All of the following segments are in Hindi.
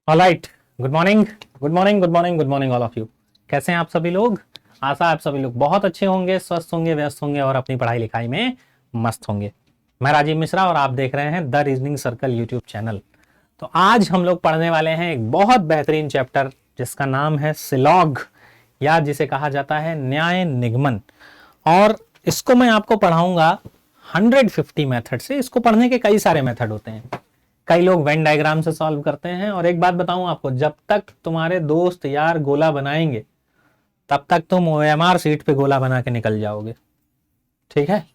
Alright, good morning good morning good morning good morning all of you. कैसे हैं आप सभी लोग? आशा आप सभी लोग बहुत अच्छे होंगे, स्वस्थ होंगे, व्यस्त होंगे और अपनी पढ़ाई लिखाई में मस्त होंगे। मैं राजीव मिश्रा और आप देख रहे हैं the reasoning circle YouTube channel. तो आज हम लोग पढ़ने वाले हैं एक बहुत बेहतरीन चैप्टर जिसका नाम है सिलॉग, या जिसे कहा जाता है न्याय निगमन। और इसको मैं आपको पढ़ाऊंगा 150 मेथड से। इसको पढ़ने के कई सारे मेथड होते हैं। कई लोग वेन डायग्राम से सॉल्व करते हैं। और एक बात बताऊं आपको, जब तक तुम्हारे दोस्त यार गोला बनाएंगे तब तक तुम ओएमआर सीट पे गोला बना के निकल जाओगे। ठीक है,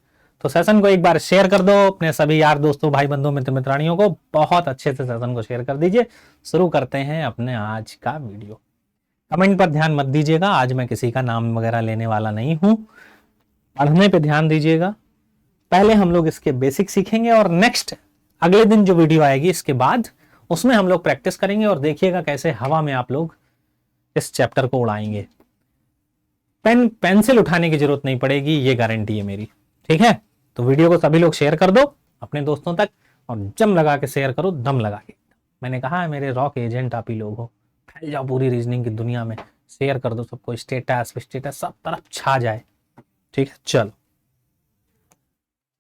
तो सेशन को एक बार शेयर कर दो अपने सभी यार दोस्तों, भाई बंधुओं, मित्र मित्रानियों को। बहुत अच्छे से सेशन को शेयर कर दीजिए। शुरू करते हैं अपने आज का वीडियो। कमेंट पर ध्यान मत दीजिएगा, आज मैं किसी का नाम वगैरह लेने वाला नहीं हूं। पढ़ने पे ध्यान दीजिएगा। पहले हम लोग इसके बेसिक सीखेंगे और नेक्स्ट अगले दिन जो वीडियो आएगी इसके बाद उसमें हम लोग प्रैक्टिस करेंगे और देखिएगा कैसे हवा में आप लोग इस चैप्टर को उड़ाएंगे। पेंसिल उठाने की जरूरत नहीं पड़ेगी, ये गारंटी है मेरी। ठीक है, तो वीडियो को सभी लोग शेयर कर दो अपने दोस्तों तक, और जम लगा के शेयर करो, दम लगा के। मैंने कहा है मेरे रॉक एजेंट आप ही लोग हो। फैल जाओ पूरी रीजनिंग की दुनिया में, शेयर कर दो सबको, स्टेटस स्टेटस सब तरफ छा जाए। ठीक है, चलो।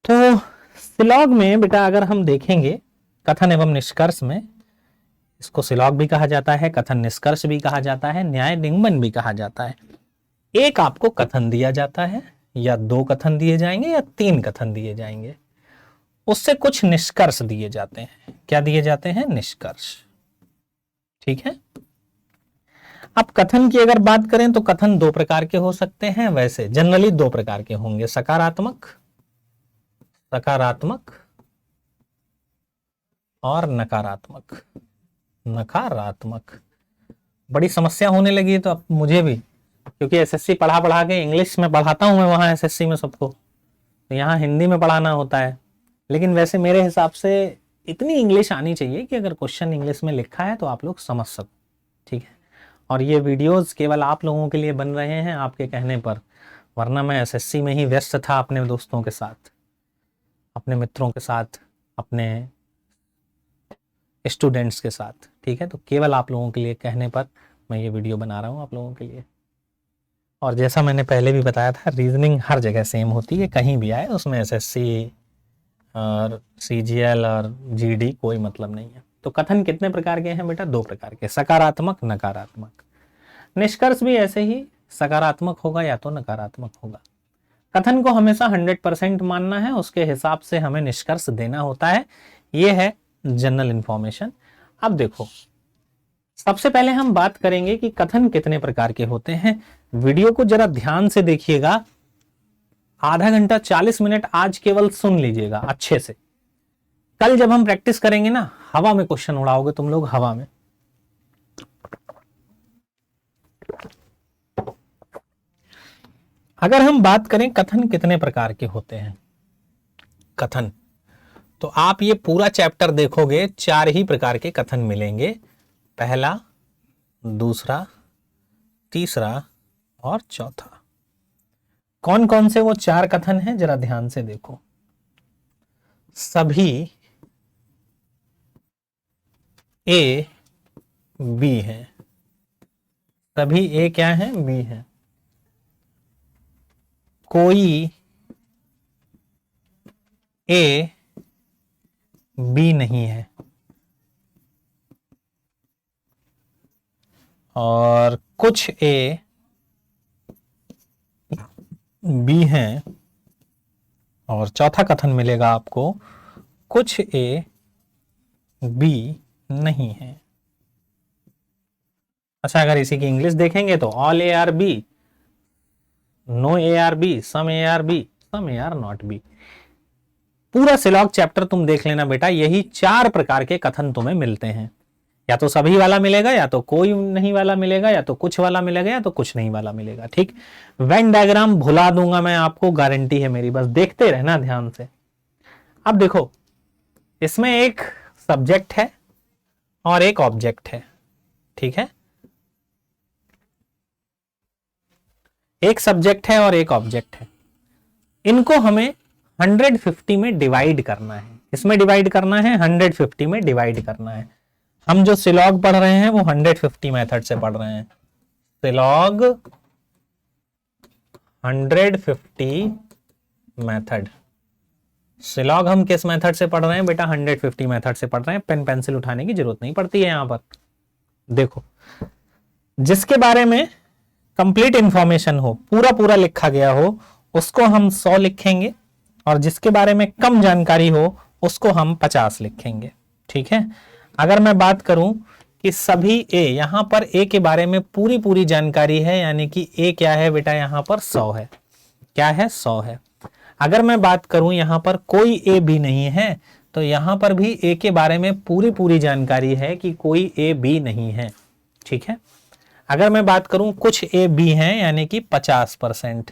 तो सिलॉग में बेटा अगर हम देखेंगे कथन एवं निष्कर्ष में, इसको सिलॉग भी कहा जाता है, कथन निष्कर्ष भी कहा जाता है, न्याय निगमन भी कहा जाता है। एक आपको कथन दिया जाता है, या दो कथन दिए जाएंगे या तीन कथन दिए जाएंगे, उससे कुछ निष्कर्ष दिए जाते हैं। क्या दिए जाते हैं? निष्कर्ष। ठीक है, अब कथन की अगर बात करें तो कथन दो प्रकार के हो सकते हैं। वैसे जनरली दो प्रकार के होंगे, सकारात्मक और नकारात्मक। बड़ी समस्या होने लगी है तो अब मुझे भी, क्योंकि एसएससी पढ़ा पढ़ा के, इंग्लिश में पढ़ाता हूं मैं वहां एसएससी में सबको, तो यहाँ हिंदी में पढ़ाना होता है। लेकिन वैसे मेरे हिसाब से इतनी इंग्लिश आनी चाहिए कि अगर क्वेश्चन इंग्लिश में लिखा है तो आप लोग समझ सको। ठीक है, और ये वीडियोस केवल आप लोगों के लिए बन रहे हैं आपके कहने पर, वरना मैं एसएससी में ही व्यस्त था अपने दोस्तों के साथ, अपने मित्रों के साथ, अपने स्टूडेंट्स के साथ। ठीक है, तो केवल आप लोगों के लिए कहने पर मैं ये वीडियो बना रहा हूँ आप लोगों के लिए। और जैसा मैंने पहले भी बताया था, रीजनिंग हर जगह सेम होती है, कहीं भी आए उसमें एसएससी और सीजीएल और जीडी कोई मतलब नहीं है। तो कथन कितने प्रकार के हैं बेटा? दो प्रकार के, सकारात्मक, नकारात्मक। निष्कर्ष भी ऐसे ही सकारात्मक होगा या तो नकारात्मक होगा। कथन को हमेशा 100% मानना है, उसके हिसाब से हमें निष्कर्ष देना होता है। यह है जनरल इंफॉर्मेशन। अब देखो, सबसे पहले हम बात करेंगे कि कथन कितने प्रकार के होते हैं। वीडियो को जरा ध्यान से देखिएगा, आधा घंटा 40 मिनट आज केवल सुन लीजिएगा अच्छे से। कल जब हम प्रैक्टिस करेंगे ना, हवा में क्वेश्चन उड़ाओगे तुम लोग, हवा में। अगर हम बात करें कथन कितने प्रकार के होते हैं, कथन, तो आप ये पूरा चैप्टर देखोगे, चार ही प्रकार के कथन मिलेंगे। पहला, दूसरा, तीसरा और चौथा। कौन कौन से वो चार कथन हैं जरा ध्यान से देखो। सभी ए बी हैं। सभी ए क्या है? बी है। कोई ए बी नहीं है, और कुछ ए बी हैं, और चौथा कथन मिलेगा आपको, कुछ ए बी नहीं है। अच्छा, अगर इसी की इंग्लिश देखेंगे तो all A are B, no A are B, some A are B, some A are not B. पूरा सिलॉग चैप्टर तुम देख लेना बेटा, यही चार प्रकार के कथन तुम्हें मिलते हैं। या तो सभी वाला मिलेगा, या तो कोई नहीं वाला मिलेगा, या तो कुछ वाला मिलेगा, या तो कुछ नहीं वाला मिलेगा। ठीक, वेन डायग्राम भुला दूंगा मैं आपको, गारंटी है मेरी, बस देखते रहना ध्यान से। अब देखो, इसमें एक सब्जेक्ट है और एक ऑब्जेक्ट है। ठीक है, एक सब्जेक्ट है और एक ऑब्जेक्ट है। इनको हमें 150 में डिवाइड करना है। इसमें डिवाइड करना है, 150 में डिवाइड करना है। हम जो सिलॉग पढ़ रहे हैं वो 150 मेथड से पढ़ रहे हैं। सिलॉग 150 मेथड। सिलॉग हम किस मेथड से पढ़ रहे हैं बेटा? 150 मेथड से पढ़ रहे हैं। पेन पेंसिल उठाने की जरूरत नहीं पड़ती है यहां पर। देखो, जिसके बारे में कंप्लीट इंफॉर्मेशन हो, पूरा पूरा लिखा गया हो, उसको हम 100 लिखेंगे, और जिसके बारे में कम जानकारी हो उसको हम 50 लिखेंगे। ठीक है। अगर मैं बात करूं कि सभी ए, यहां पर ए के बारे में पूरी पूरी जानकारी है, यानी कि ए क्या है बेटा? यहां पर 100 है। क्या है? 100 है। अगर मैं बात करूं यहां पर कोई ए भी नहीं है, तो यहां पर भी ए के बारे में पूरी पूरी जानकारी है कि कोई ए बी नहीं है। ठीक है। अगर मैं बात करूं कुछ ए बी हैं, यानी कि 50%।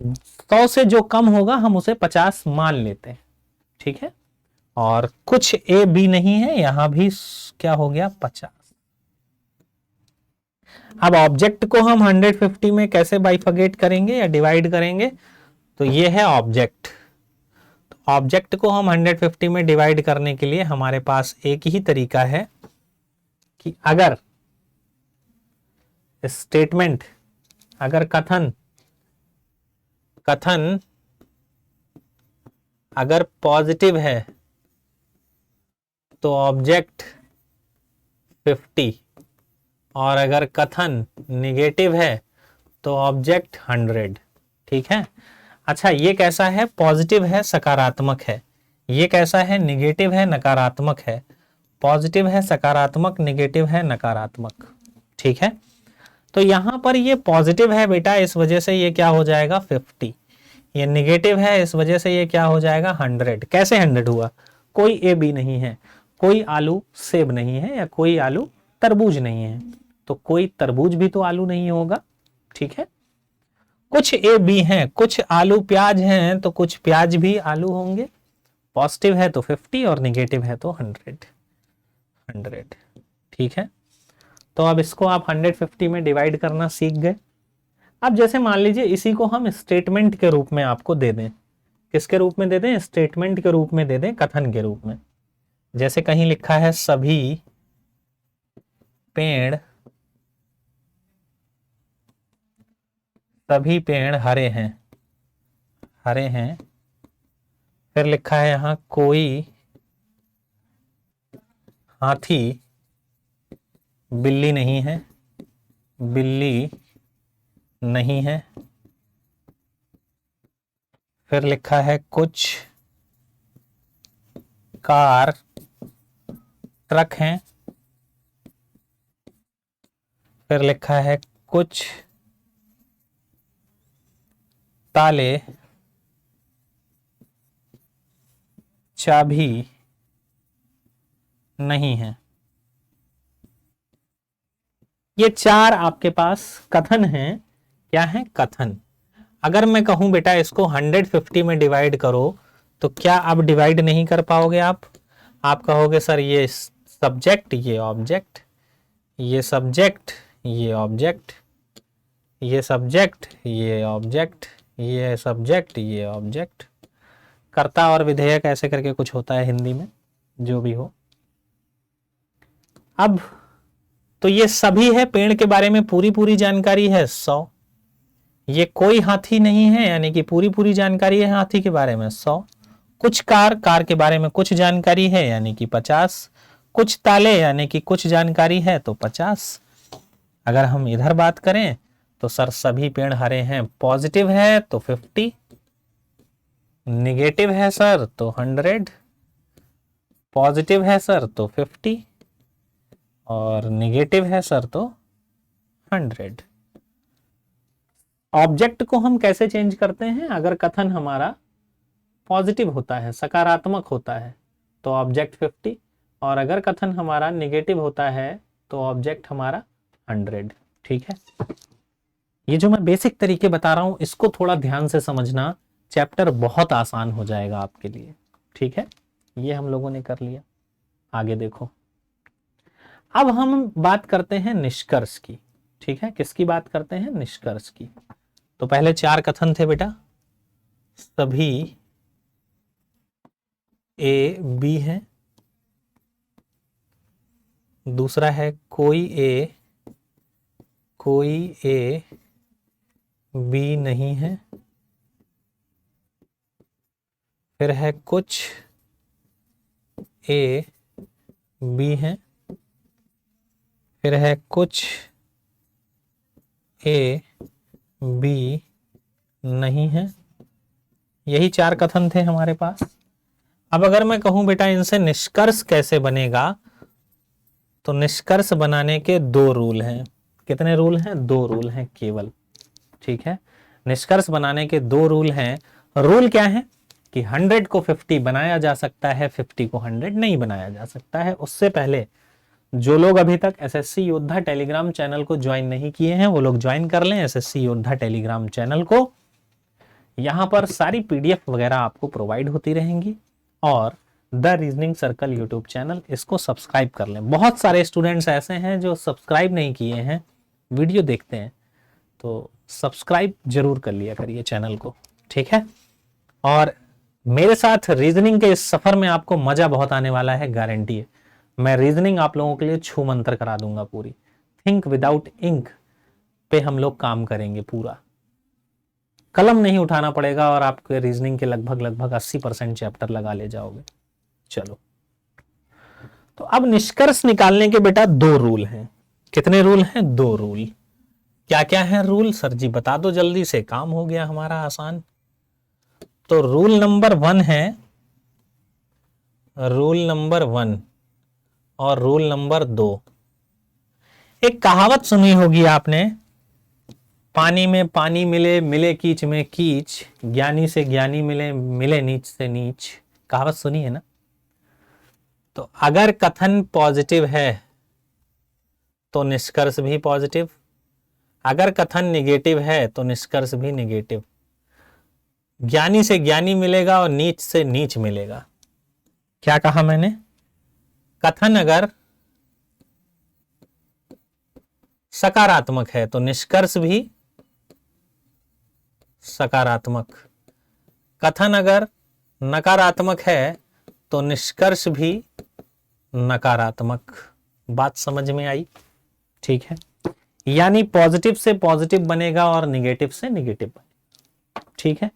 100 से जो कम होगा हम उसे 50 मान लेते हैं। ठीक है। और कुछ ए बी नहीं है, यहां भी क्या हो गया? 50। अब ऑब्जेक्ट को हम 150 में कैसे बाइफर्केट करेंगे या डिवाइड करेंगे? तो ये है ऑब्जेक्ट। तो ऑब्जेक्ट को हम 150 में डिवाइड करने के लिए हमारे पास एक ही तरीका है कि अगर स्टेटमेंट, अगर कथन अगर पॉजिटिव है तो ऑब्जेक्ट 50, और अगर कथन निगेटिव है तो ऑब्जेक्ट 100। ठीक है। अच्छा, ये कैसा है? पॉजिटिव है, सकारात्मक है। ये कैसा है? निगेटिव है, नकारात्मक है। पॉजिटिव है, सकारात्मक, निगेटिव है, नकारात्मक। ठीक है। तो यहां पर ये पॉजिटिव है बेटा, इस वजह से ये क्या हो जाएगा? 50। ये निगेटिव है, इस वजह से ये क्या हो जाएगा? 100। कैसे 100 हुआ? कोई ए बी नहीं है, कोई आलू सेब नहीं है, या कोई आलू तरबूज नहीं है, तो कोई तरबूज भी तो आलू नहीं होगा। ठीक है। कुछ ए बी हैं, कुछ आलू प्याज हैं, तो कुछ प्याज भी आलू होंगे। पॉजिटिव है तो 50 और निगेटिव है तो 100। ठीक है। तो अब इसको आप 150 में डिवाइड करना सीख गए। अब जैसे मान लीजिए इसी को हम स्टेटमेंट के रूप में आपको दे दें। किसके रूप में दे दें? स्टेटमेंट के रूप में दे दें, कथन के रूप में। जैसे कहीं लिखा है सभी पेड़ हरे हैं, हरे हैं। फिर लिखा है यहां कोई हाथी बिल्ली नहीं है, बिल्ली नहीं है। फिर लिखा है कुछ कार ट्रक हैं। फिर लिखा है कुछ ताले चाबी नहीं है। ये 4 आपके पास कथन हैं। क्या है? कथन। अगर मैं कहूं बेटा इसको 150 में डिवाइड करो, तो क्या आप डिवाइड नहीं कर पाओगे? आप कहोगे सर ये सब्जेक्ट, ये ऑब्जेक्ट, ये सब्जेक्ट, ये ऑब्जेक्ट, ये सब्जेक्ट, ये ऑब्जेक्ट, ये सब्जेक्ट, ये ऑब्जेक्ट। कर्ता और विधेयक ऐसे करके कुछ होता है हिंदी में, जो भी हो। अब तो ये सभी है, पेड़ के बारे में पूरी पूरी जानकारी है 100। ये कोई हाथी नहीं है, यानी कि पूरी पूरी जानकारी है हाथी के बारे में 100। कुछ कार के बारे में कुछ जानकारी है, यानी कि 50। कुछ ताले, यानी कि कुछ जानकारी है, तो 50। अगर हम इधर बात करें तो सर सभी पेड़ हरे हैं, पॉजिटिव है तो 50, निगेटिव है सर तो 100, पॉजिटिव है सर तो 50, और निगेटिव है सर तो 100। ऑब्जेक्ट को हम कैसे चेंज करते हैं? अगर कथन हमारा पॉजिटिव होता है, सकारात्मक होता है, तो ऑब्जेक्ट 50, और अगर कथन हमारा निगेटिव होता है तो ऑब्जेक्ट हमारा 100। ठीक है। ये जो मैं बेसिक तरीके बता रहा हूं, इसको थोड़ा ध्यान से समझना, चैप्टर बहुत आसान हो जाएगा आपके लिए। ठीक है। ये हम लोगों ने कर लिया। आगे देखो, अब हम बात करते हैं निष्कर्ष की। ठीक है। किसकी बात करते हैं? निष्कर्ष की। तो पहले 4 कथन थे बेटा, सभी ए बी हैं, दूसरा है कोई ए बी नहीं है, फिर है कुछ ए बी है, फिर है कुछ ए बी नहीं है। यही 4 कथन थे हमारे पास। अब अगर मैं कहूं बेटा इनसे निष्कर्ष कैसे बनेगा, तो निष्कर्ष बनाने के 2 रूल हैं। कितने रूल हैं? 2 रूल हैं केवल। ठीक है, निष्कर्ष बनाने के 2 रूल हैं। रूल क्या है कि 100 को 50 बनाया जा सकता है, 50 को 100 नहीं बनाया जा सकता है। उससे पहले जो लोग अभी तक एसएससी योद्धा टेलीग्राम चैनल को ज्वाइन नहीं किए हैं वो लोग ज्वाइन कर लें एसएससी योद्धा टेलीग्राम चैनल को। यहां पर सारी पीडीएफ वगैरह आपको प्रोवाइड होती रहेंगी। और the reasoning circle YouTube channel, इसको सब्सक्राइब कर लें। बहुत सारे स्टूडेंट्स ऐसे हैं जो सब्सक्राइब नहीं किए हैं, वीडियो देखते हैं, तो सब्सक्राइब जरूर कर लिया करिए चैनल को। ठीक है, और मेरे साथ रीजनिंग के इस सफर में आपको मजा बहुत आने वाला है, गारंटी है। मैं रीजनिंग आप लोगों के लिए छू मंतर करा दूंगा पूरी। थिंक विदाउट इंक पे हम लोग काम करेंगे पूरा। कलम नहीं उठाना पड़ेगा और आपके रीजनिंग के लगभग 80% चैप्टर लगा ले जाओगे। चलो, तो अब निष्कर्ष निकालने के बेटा 2 रूल हैं। कितने रूल हैं? 2 रूल। क्या क्या है रूल? सर जी बता दो जल्दी से, काम हो गया हमारा आसान। तो रूल नंबर 1 है, रूल नंबर 1 और रूल नंबर 2। एक कहावत सुनी होगी आपने, पानी में पानी मिले, मिले कीच में कीच, ज्ञानी से ज्ञानी मिले, मिले नीच से नीच। कहावत सुनी है ना? तो अगर कथन पॉजिटिव है तो निष्कर्ष भी पॉजिटिव, अगर कथन निगेटिव है तो निष्कर्ष भी निगेटिव। ज्ञानी से ज्ञानी मिलेगा और नीच से नीच मिलेगा। क्या कहा मैंने? कथन अगर सकारात्मक है तो निष्कर्ष भी सकारात्मक, कथन अगर नकारात्मक है तो निष्कर्ष भी नकारात्मक। बात समझ में आई? ठीक है, यानी पॉजिटिव से पॉजिटिव बनेगा और निगेटिव से निगेटिव बनेगा। ठीक है,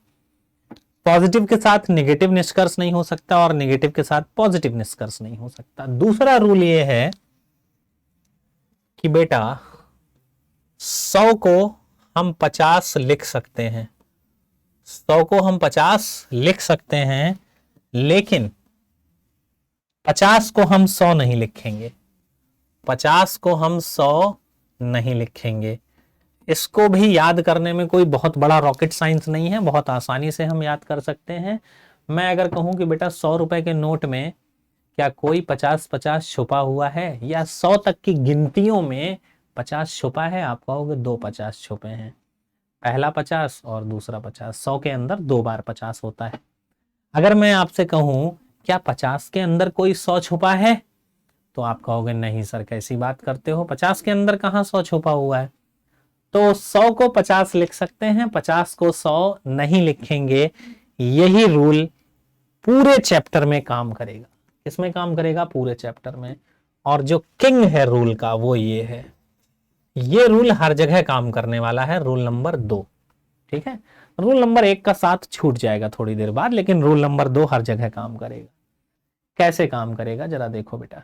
पॉजिटिव के साथ निगेटिव निष्कर्ष नहीं हो सकता और निगेटिव के साथ पॉजिटिव निष्कर्ष नहीं हो सकता। दूसरा रूल ये है कि बेटा 100 को हम 50 लिख सकते हैं, 100 को हम 50 लिख सकते हैं, लेकिन 50 को हम 100 नहीं लिखेंगे, 50 को हम 100 नहीं लिखेंगे। इसको भी याद करने में कोई बहुत बड़ा रॉकेट साइंस नहीं है, बहुत आसानी से हम याद कर सकते हैं। मैं अगर कहूं कि बेटा 100 रुपए के नोट में क्या कोई 50-50 छुपा हुआ है, या 100 तक की गिनतियों में 50 छुपा है, आप कहोगे 2 50 छुपे हैं, पहला 50 और दूसरा 50। 100 के अंदर 2 बार 50 होता है। अगर मैं आपसे कहूं क्या 50 के अंदर कोई 100 छुपा है, तो आप कहोगे नहीं सर कैसी बात करते हो, 50 के अंदर कहां 100 छुपा हुआ है। तो 100 को 50 लिख सकते हैं, 50 को 100 नहीं लिखेंगे। यही रूल पूरे चैप्टर में काम करेगा। किसमें काम करेगा? पूरे चैप्टर में। और जो किंग है रूल का वो ये है, ये रूल हर जगह काम करने वाला है, रूल नंबर 2। ठीक है, रूल नंबर 1 का साथ छूट जाएगा थोड़ी देर बाद, लेकिन रूल नंबर 2 हर जगह काम करेगा। कैसे काम करेगा जरा देखो बेटा।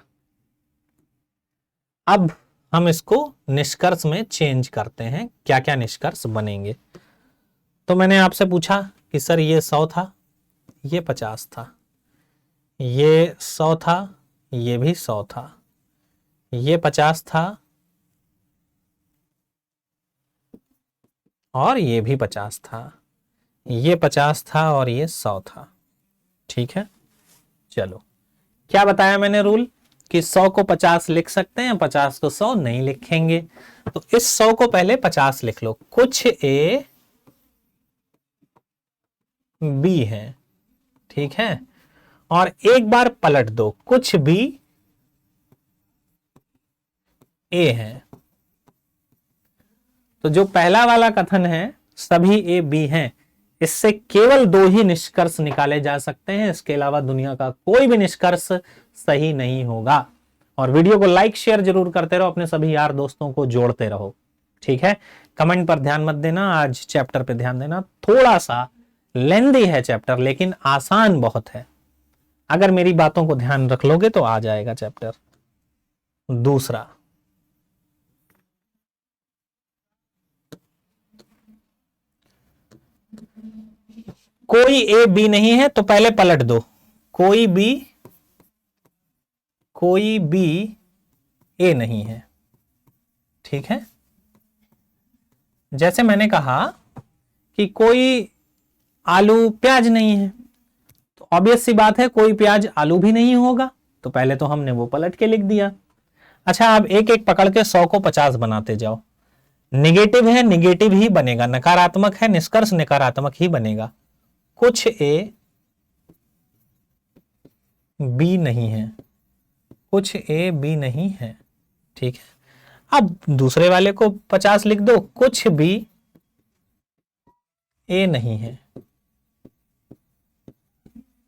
अब हम इसको निष्कर्ष में चेंज करते हैं, क्या क्या निष्कर्ष बनेंगे। तो मैंने आपसे पूछा कि सर ये 100 था, ये 50 था, ये 100 था, ये भी 100 था, ये 50 था और ये भी 50 था, ये 50 था और ये 100 था। ठीक है, चलो क्या बताया मैंने रूल कि 100 को 50 लिख सकते हैं, 50 को 100 नहीं लिखेंगे। तो इस 100 को पहले 50 लिख लो, कुछ ए बी है। ठीक है, और एक बार पलट दो, कुछ बी ए है। तो जो पहला वाला कथन है सभी ए बी हैं, इससे केवल 2 ही निष्कर्ष निकाले जा सकते हैं, इसके अलावा दुनिया का कोई भी निष्कर्ष सही नहीं होगा। और वीडियो को लाइक शेयर जरूर करते रहो, अपने सभी यार दोस्तों को जोड़ते रहो, ठीक है। कमेंट पर ध्यान मत देना, आज चैप्टर पे ध्यान देना। थोड़ा सा लेंदी है चैप्टर, लेकिन आसान बहुत है। अगर मेरी बातों को ध्यान रख लोगे तो आ जाएगा चैप्टर। दूसरा, कोई ए बी नहीं है तो पहले पलट दो। कोई बी ए नहीं है, ठीक है। जैसे मैंने कहा कि कोई आलू प्याज नहीं है, तो ऑब्वियस सी बात है कोई प्याज आलू भी नहीं होगा, तो पहले तो हमने वो पलट के लिख दिया। अच्छा, आप एक एक पकड़ के 100 को 50 बनाते जाओ। निगेटिव है, निगेटिव ही बनेगा। नकारात्मक है, निष्कर्ष नकारात्मक ही बनेगा। कुछ ए बी नहीं है, कुछ ए बी नहीं है, ठीक है। अब दूसरे वाले को 50 लिख दो। कुछ बी ए नहीं है,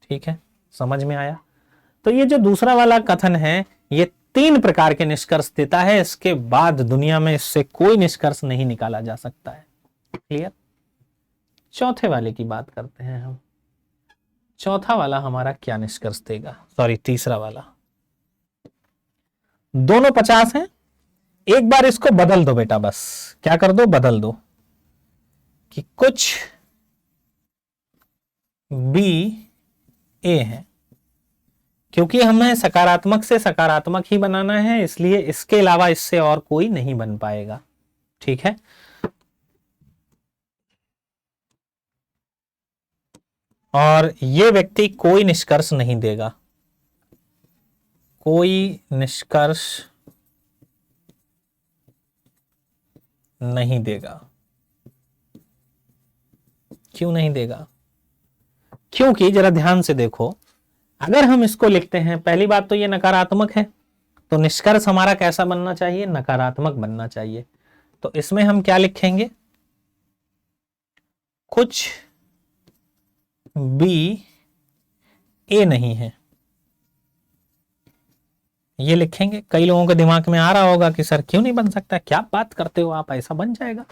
ठीक है। समझ में आया? तो ये जो दूसरा वाला कथन है, ये 3 प्रकार के निष्कर्ष देता है। इसके बाद दुनिया में इससे कोई निष्कर्ष नहीं निकाला जा सकता है। क्लियर? चौथे वाले की बात करते हैं हम। चौथा वाला हमारा क्या निष्कर्ष देगा? सॉरी, तीसरा वाला। दोनों 50 हैं। एक बार इसको बदल दो बेटा, बस क्या कर दो, बदल दो कि कुछ बी ए है। क्योंकि हमें सकारात्मक से सकारात्मक ही बनाना है, इसलिए इसके अलावा इससे और कोई नहीं बन पाएगा, ठीक है। और ये व्यक्ति कोई निष्कर्ष नहीं देगा, कोई निष्कर्ष नहीं देगा। क्यों नहीं देगा? क्योंकि जरा ध्यान से देखो, अगर हम इसको लिखते हैं, पहली बात तो ये नकारात्मक है, तो निष्कर्ष हमारा कैसा बनना चाहिए? नकारात्मक बनना चाहिए। तो इसमें हम क्या लिखेंगे? कुछ बी ए नहीं है, ये लिखेंगे। कई लोगों के दिमाग में आ रहा होगा कि सर क्यों नहीं बन सकता, क्या बात करते हो आप, ऐसा बन जाएगा।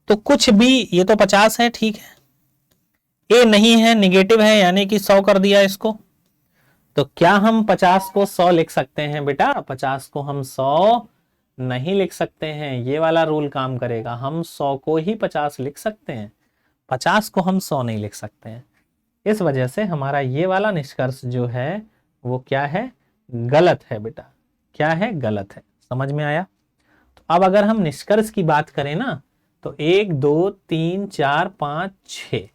तो कुछ बी, ये तो 50 है, ठीक है। ए नहीं है, निगेटिव है, यानी कि 100 कर दिया इसको। तो क्या हम 50 को 100 लिख सकते हैं बेटा? 50 को हम 100 नहीं लिख सकते हैं। ये वाला रूल काम करेगा। हम 100 को ही 50 लिख सकते हैं, 50 को हम 100 नहीं लिख सकते हैं। इस वजह से हमारा ये वाला निष्कर्ष जो है वो क्या है? गलत है बेटा। क्या है? गलत है। समझ में आया? तो अब अगर हम निष्कर्ष की बात करें ना, तो 1 2 3 4 5 6,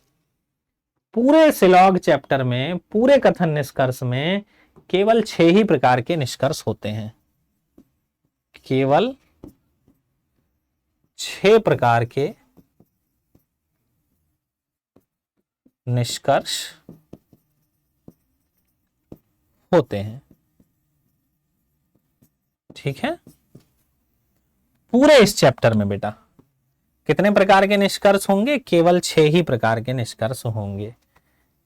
पूरे सिलॉग चैप्टर में, पूरे कथन निष्कर्ष में केवल 6 ही प्रकार के निष्कर्ष होते हैं। केवल 6 प्रकार के निष्कर्ष होते हैं, ठीक है। पूरे इस चैप्टर में बेटा कितने प्रकार के निष्कर्ष होंगे? केवल 6 ही प्रकार के निष्कर्ष होंगे।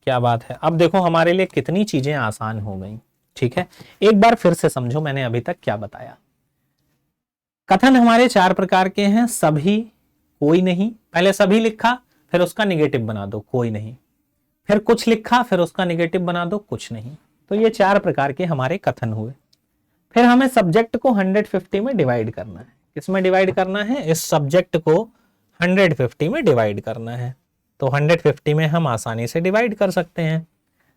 क्या बात है। अब देखो हमारे लिए कितनी चीजें आसान हो गई, ठीक है। एक बार फिर से समझो मैंने अभी तक क्या बताया। कथन हमारे 4 प्रकार के हैं। सभी, कोई नहीं, पहले सभी लिखा, फिर उसका निगेटिव बना दो, कोई नहीं। फिर कुछ लिखा, फिर उसका निगेटिव बना दो, कुछ नहीं। तो ये 4 प्रकार के हमारे कथन हुए। फिर हमें सब्जेक्ट को 150 में डिवाइड करना है। किसमें डिवाइड करना है? इस सब्जेक्ट को 150 में डिवाइड करना है। तो 150 में हम आसानी से डिवाइड कर सकते हैं।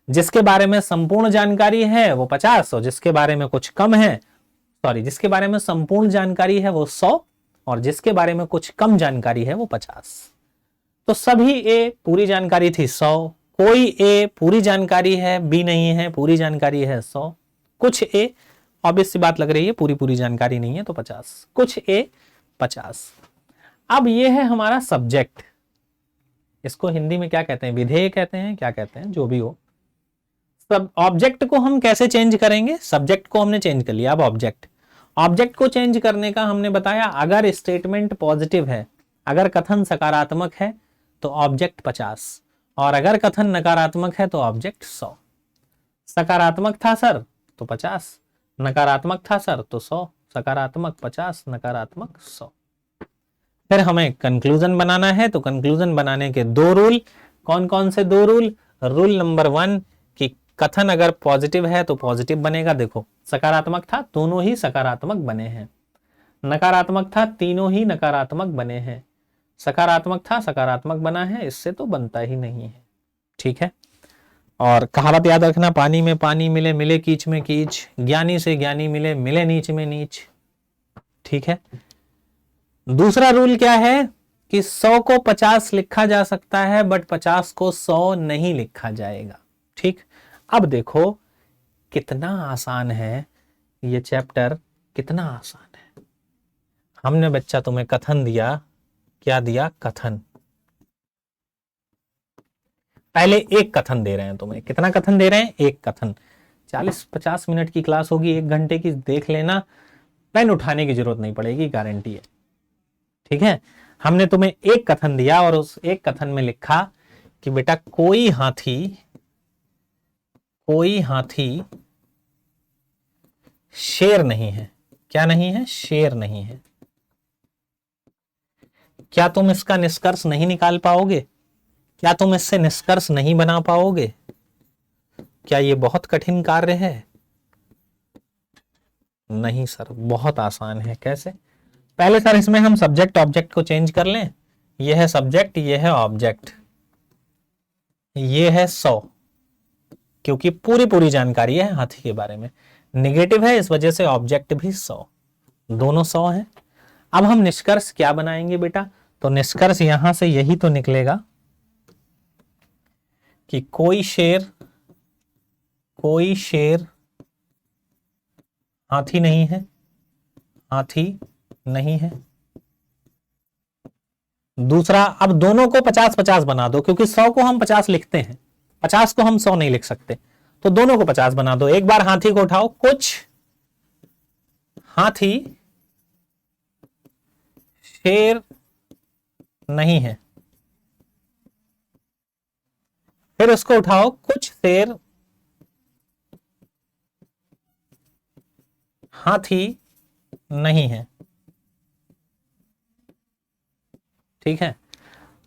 जिसके बारे में संपूर्ण जानकारी है वो 50, और जिसके बारे में कुछ कम है, सॉरी, जिसके बारे में संपूर्ण जानकारी है वो 100, और जिसके बारे में कुछ कम जानकारी है वो 50। तो सभी ए पूरी जानकारी थी 100, कोई ए पूरी जानकारी है, बी नहीं है, पूरी जानकारी है 100, कुछ ए, ऑब्वियस सी बात लग रही है पूरी जानकारी नहीं है तो 50, कुछ ए 50। अब ये है हमारा सब्जेक्ट। इसको हिंदी में क्या कहते हैं? विधेय कहते हैं, क्या कहते हैं, जो भी हो। सब ऑब्जेक्ट को हम कैसे चेंज करेंगे? सब्जेक्ट को हमने चेंज कर लिया, अब ऑब्जेक्ट को चेंज करने का हमने बताया, अगर स्टेटमेंट पॉजिटिव है, अगर कथन सकारात्मक है तो ऑब्जेक्ट 50, और अगर कथन नकारात्मक है तो ऑब्जेक्ट 100। सकारात्मक था सर तो 50, नकारात्मक था सर तो 100, सकारात्मक 50, नकारात्मक 100। फिर हमें कंक्लूजन बनाना है, तो कंक्लूजन बनाने के दो रूल, कौन कौन से दो रूल? रूल नंबर 1 कि कथन अगर पॉजिटिव है तो पॉजिटिव बनेगा। देखो सकारात्मक था, दोनों ही सकारात्मक बने हैं। नकारात्मक था, तीनों ही नकारात्मक बने हैं। सकारात्मक था, सकारात्मक बना है, इससे तो बनता ही नहीं है। ठीक है, और कहावत याद रखना, पानी में पानी मिले, मिले कीच में कीच, ज्ञानी से ज्ञानी मिले, मिले नीच में नीच। ठीक है, दूसरा रूल क्या है कि 100 को 50 लिखा जा सकता है, बट 50 को 100 नहीं लिखा जाएगा। ठीक, अब देखो कितना आसान है ये चैप्टर, कितना आसान है। हमने बच्चा तुम्हें कथन दिया, क्या दिया? कथन। पहले एक कथन दे रहे हैं तुम्हें, कितना कथन दे रहे हैं? एक कथन। 40-50 मिनट की क्लास होगी, 1 घंटे की, देख लेना, पेन उठाने की जरूरत नहीं पड़ेगी, गारंटी है। ठीक है, हमने तुम्हें एक कथन दिया और उस एक कथन में लिखा कि बेटा कोई हाथी शेर नहीं है। क्या नहीं है? शेर नहीं है। क्या तुम इसका निष्कर्ष नहीं निकाल पाओगे? क्या तुम इससे निष्कर्ष नहीं बना पाओगे? क्या ये बहुत कठिन कार्य है? नहीं सर, बहुत आसान है। कैसे? पहले सर इसमें हम सब्जेक्ट ऑब्जेक्ट को चेंज कर लें। ये है सब्जेक्ट, ये है ऑब्जेक्ट, ये है 100, क्योंकि पूरी जानकारी है हाथी के बारे में। निगेटिव है, इस वजह से ऑब्जेक्ट भी 100, दोनों 100 है। अब हम निष्कर्ष क्या बनाएंगे बेटा? तो निष्कर्ष यहां से यही तो निकलेगा कि कोई शेर हाथी नहीं है, हाथी नहीं है। दूसरा, अब दोनों को 50-50 बना दो, क्योंकि 100 को हम 50 लिखते हैं, 50 को हम 100 नहीं लिख सकते, तो दोनों को 50 बना दो। एक बार हाथी को उठाओ, कुछ हाथी शेर नहीं है। फिर उसको उठाओ, कुछ शेर हाथी नहीं है। ठीक है,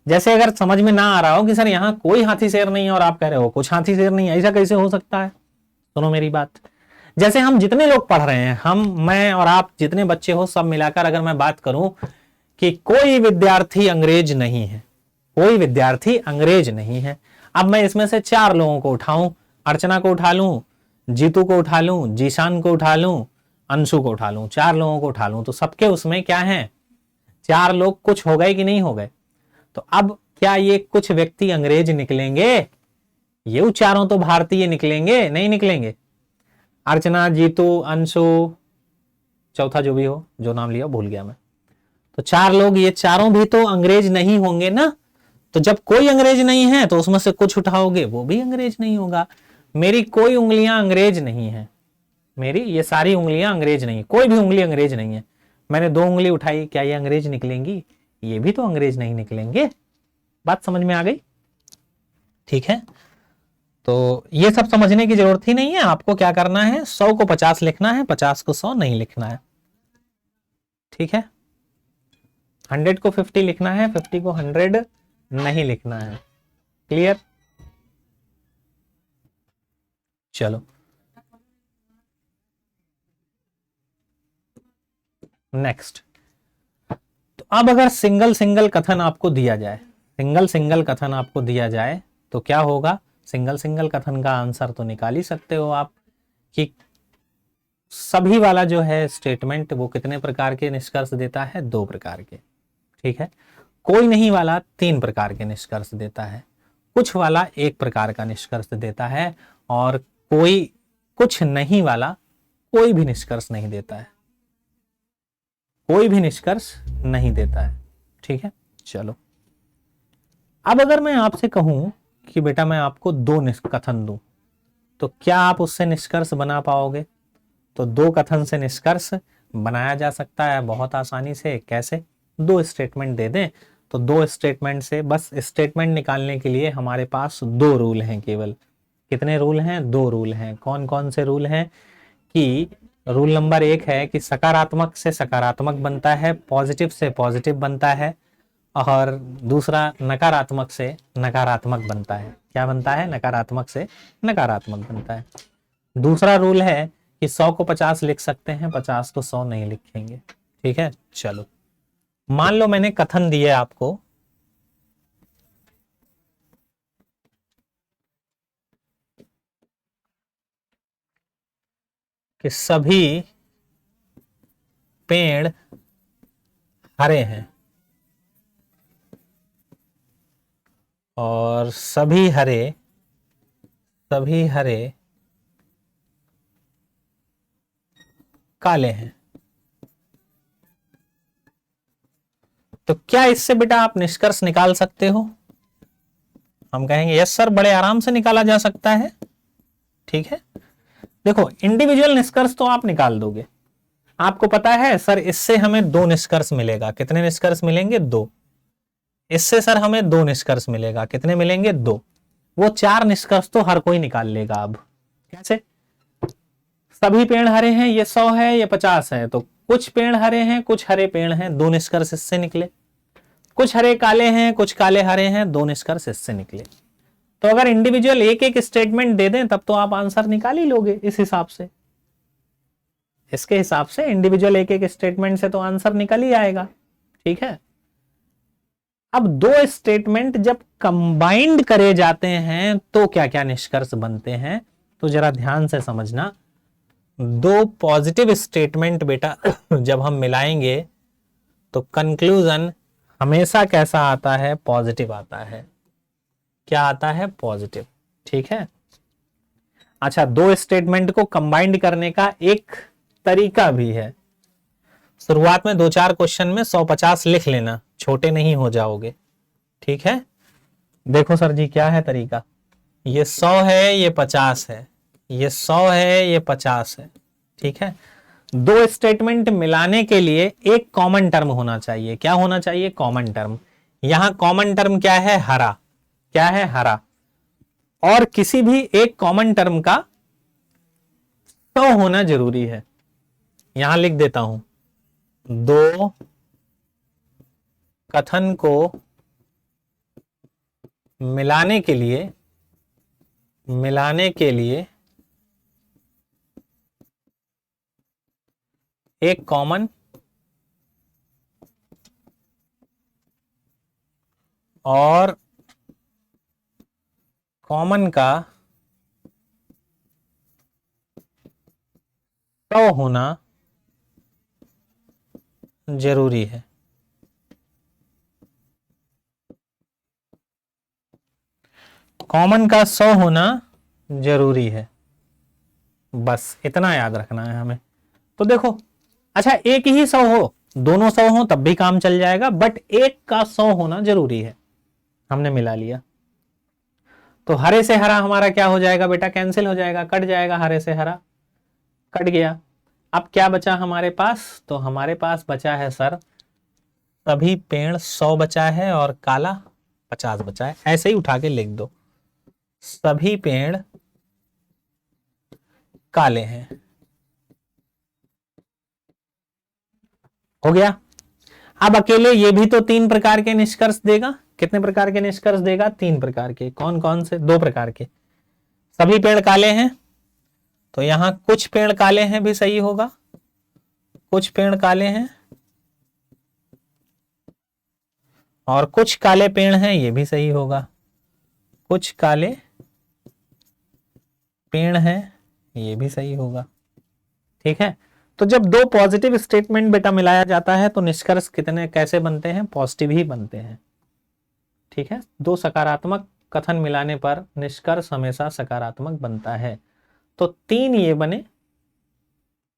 जैसे अगर समझ में ना आ रहा हो कि सर यहां कोई हाथी शेर नहीं है और आप कह रहे हो कुछ हाथी शेर नहीं है, ऐसा कैसे हो सकता है? सुनो मेरी बात, जैसे हम जितने लोग पढ़ रहे हैं, मैं और आप जितने बच्चे हो, सब मिलाकर अगर मैं बात करूं कि कोई विद्यार्थी अंग्रेज नहीं है, कोई विद्यार्थी अंग्रेज नहीं है। अब मैं इसमें से 4 लोगों को उठाऊं, अर्चना को उठा लूं, जीतू को उठा लूं, जीशान को उठा लूं, अंशु को उठा लूं, 4 लोगों को उठा लूं, तो सबके उसमें क्या है? 4 लोग कुछ हो गए कि नहीं हो गए? तो अब क्या ये कुछ व्यक्ति अंग्रेज निकलेंगे? ये चारों तो भारतीय निकलेंगे? नहीं निकलेंगे। अर्चना, जीतू, अंशु, चौथा जो भी हो, जो नाम लिया भूल गया मैं, तो 4 लोग, ये चारों भी तो अंग्रेज नहीं होंगे ना। तो जब कोई अंग्रेज नहीं है तो उसमें से कुछ उठाओगे, वो भी अंग्रेज नहीं होगा। मेरी कोई उंगलियां अंग्रेज नहीं है, मेरी ये सारी उंगलियां अंग्रेज नहीं, कोई भी उंगली अंग्रेज नहीं है। मैंने 2 उंगली उठाई, क्या ये अंग्रेज निकलेंगी? ये भी तो अंग्रेज नहीं निकलेंगे। बात समझ में आ गई? ठीक है, तो ये सब समझने की जरूरत ही नहीं है। आपको क्या करना है? 100 को 50 लिखना है, 50 को 100 नहीं लिखना है। ठीक है, 100 को 50 लिखना है, 50 को 100 नहीं लिखना है। क्लियर? चलो नेक्स्ट। तो अब अगर सिंगल कथन आपको दिया जाए, सिंगल कथन आपको दिया जाए तो क्या होगा? सिंगल कथन का आंसर तो निकाल ही सकते हो आप कि सभी वाला जो है स्टेटमेंट वो कितने प्रकार के निष्कर्ष देता है? 2 प्रकार के। ठीक है, कोई नहीं वाला 3 प्रकार के निष्कर्ष देता है, कुछ वाला 1 प्रकार का निष्कर्ष देता है, और कोई कुछ नहीं वाला कोई भी निष्कर्ष नहीं देता है, कोई भी निष्कर्ष नहीं देता है। ठीक है, चलो अब अगर मैं आपसे कहूं कि बेटा मैं आपको 2 कथन दूं, तो क्या आप उससे निष्कर्ष बना पाओगे? तो 2 कथन से निष्कर्ष बनाया जा सकता है बहुत आसानी से। कैसे? 2 स्टेटमेंट दे दें, तो 2 स्टेटमेंट से, बस स्टेटमेंट निकालने के लिए हमारे पास 2 रूल हैं केवल। कितने रूल हैं? 2 रूल हैं। कौन कौन से रूल हैं? कि रूल नंबर 1 है कि सकारात्मक से सकारात्मक बनता है, पॉजिटिव से पॉजिटिव बनता है, और दूसरा नकारात्मक से नकारात्मक बनता है। क्या बनता है? नकारात्मक से नकारात्मक बनता है। दूसरा रूल है कि 100 को 50 लिख सकते हैं, 50 को 100 नहीं लिखेंगे। ठीक है, चलो मान लो मैंने कथन दिए आपको कि सभी पेड़ हरे हैं और सभी हरे काले हैं। तो क्या इससे बेटा आप निष्कर्ष निकाल सकते हो? हम कहेंगे यस सर, बड़े आराम से निकाला जा सकता है। ठीक है, देखो इंडिविजुअल निष्कर्ष तो आप निकाल दोगे। आपको पता है सर इससे हमें 2 निष्कर्ष मिलेगा। कितने निष्कर्ष मिलेंगे? 2। इससे सर हमें 2 निष्कर्ष मिलेगा। कितने मिलेंगे? 2। वो 4 निष्कर्ष तो हर कोई निकाल लेगा। अब कैसे? सभी पेड़ हरे हैं, ये 100 है, ये 50 है, तो कुछ पेड़ हरे हैं, कुछ हरे पेड़ हैं, 2 निष्कर्ष इससे निकले। कुछ हरे काले हैं, कुछ काले हरे हैं, 2 निष्कर्ष इससे निकले। तो अगर इंडिविजुअल एक एक स्टेटमेंट दे दें तब तो आप आंसर निकाल ही लोगे। इस हिसाब से, इसके हिसाब से इंडिविजुअल एक एक स्टेटमेंट से तो आंसर निकल ही आएगा। ठीक है, अब 2 स्टेटमेंट जब कंबाइंड करे जाते हैं तो क्या क्या निष्कर्ष बनते हैं, तो जरा ध्यान से समझना। 2 पॉजिटिव स्टेटमेंट बेटा जब हम मिलाएंगे तो कंक्लूजन हमेशा कैसा आता है? पॉजिटिव आता है। क्या आता है? पॉजिटिव। ठीक है, अच्छा 2 स्टेटमेंट को कंबाइंड करने का एक तरीका भी है। शुरुआत में 2-4 क्वेश्चन में 150 लिख लेना, छोटे नहीं हो जाओगे। ठीक है, देखो सर जी क्या है तरीका। ये 100 है, ये 50 है, ये 100 है, ये 50 है। ठीक है, 2 स्टेटमेंट मिलाने के लिए एक कॉमन टर्म होना चाहिए। क्या होना चाहिए? Common term. यहां कॉमन टर्म क्या है? हरा। क्या है? हरा। और किसी भी एक कॉमन टर्म का 100 होना जरूरी है। यहां लिख देता हूं, 2 कथन को मिलाने के लिए एक कॉमन और कॉमन का 100 होना जरूरी है। कॉमन का 100 होना जरूरी है, बस इतना याद रखना है हमें। तो देखो, अच्छा एक ही 100 हो, दोनों 100 हो तब भी काम चल जाएगा, बट एक का 100 होना जरूरी है। हमने मिला लिया तो हरे से हरा हमारा क्या हो जाएगा बेटा? कैंसिल हो जाएगा, कट जाएगा। हरे से हरा कट गया। अब क्या बचा हमारे पास? तो हमारे पास बचा है सर सभी पेड़ 100 बचा है और काला 50 बचा है। ऐसे ही उठा के लिख दो, सभी पेड़ काले हैं। हो गया। अब अकेले ये भी तो 3 प्रकार के निष्कर्ष देगा। कितने प्रकार के निष्कर्ष देगा? 3 प्रकार के। कौन कौन से? 2 प्रकार के। सभी पेड़ काले हैं, तो यहां कुछ पेड़ काले हैं भी सही होगा, कुछ पेड़ काले हैं, और कुछ काले पेड़ हैं ये भी सही होगा, कुछ काले पेड़ हैं ये भी सही होगा। ठीक है, तो जब 2 पॉजिटिव स्टेटमेंट बेटा मिलाया जाता है तो निष्कर्ष कितने कैसे बनते हैं? पॉजिटिव ही बनते हैं। ठीक है, 2 सकारात्मक कथन मिलाने पर निष्कर्ष हमेशा सकारात्मक बनता है। तो 3 ये बने,